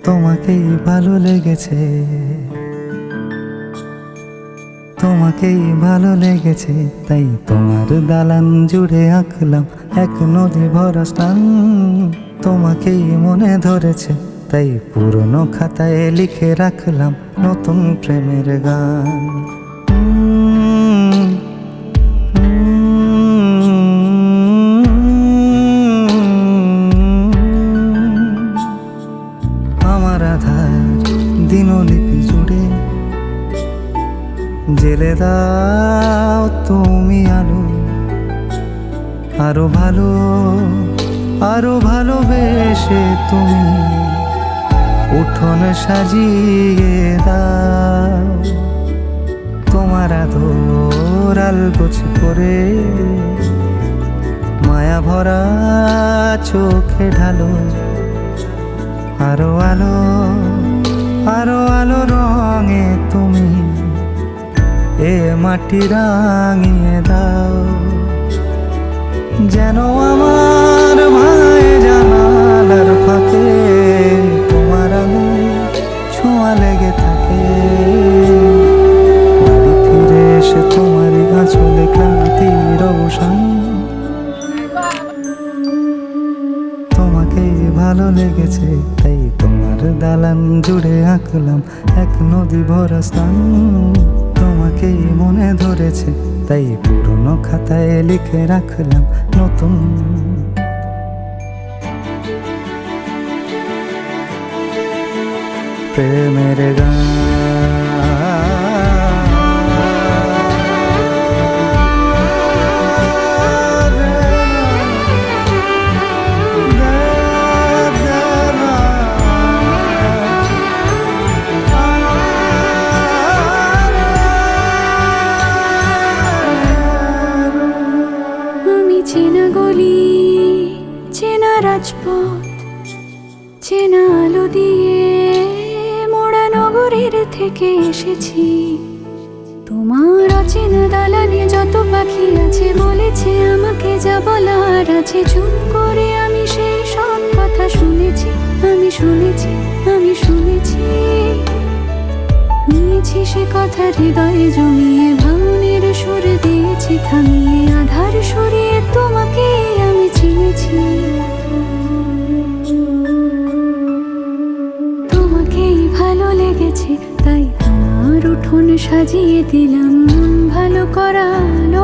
তোমাকেই ভালো লেগেছে, তোমাকেই ভালো লেগেছে, তাই তোমার দালান জুড়ে আঁকলাম এক নদী ভরা স্থান। তোমাকেই মনে ধরেছে, তাই পুরনো খাতায় লিখে রাখলাম নতুন প্রেমের গান। আমার আধার দিনলিপি জুড়ে জেলে দাও তুমি আলো, আরো ভালো, আরো ভালোবেসে তুমি উঠোন সাজিয়ে দাও। তোমার আদর আলগোছ করে মায়া ভরা চোখে ঢালো, আরো আলো, আরো আলো রঙে তুমি এ মাটি রাঙিয়ে দাও। যেন আমার ভাই জানালার ফাঁকে তোমার আলো ছোঁয়া লেগে থাকে। বাড়ি ফিরে এসে তোমারই আঁচলে ক্লান্তির অবসান। তোমাকেই ভালো লেগেছে, তাই তোমার দালান জুড়ে আঁকলাম এক নদী ভরা স্থান। তোমাকেই মনে ধরেছে, তাই পুরনো খাতায় লিখে রাখলাম নতুন প্রেমের গান। চেনা গলি, চেনা রাজপথ, চেনা আলো দিয়ে মোড়া নগরের থেকে এসেছি। তোমার অচেনা দালানে যত পাখি আছে বলেছে আমাকে যা বলার আছে। চুপ করে আমি সেই সব কথা শুনেছি, আমি শুনেছি, আমি শুনেছি। নিয়েছি সে কথা হৃদয়ে জমিয়ে, ভাঙনের সুর দিয়েছি থামিয়ে। আধার সরিয়ে তোমাকে আমি চিনেছি। তোমাকেই ভালো লেগেছে, তাই তোমার উঠোন সাজিয়ে দিলাম মন ভালো করা আলো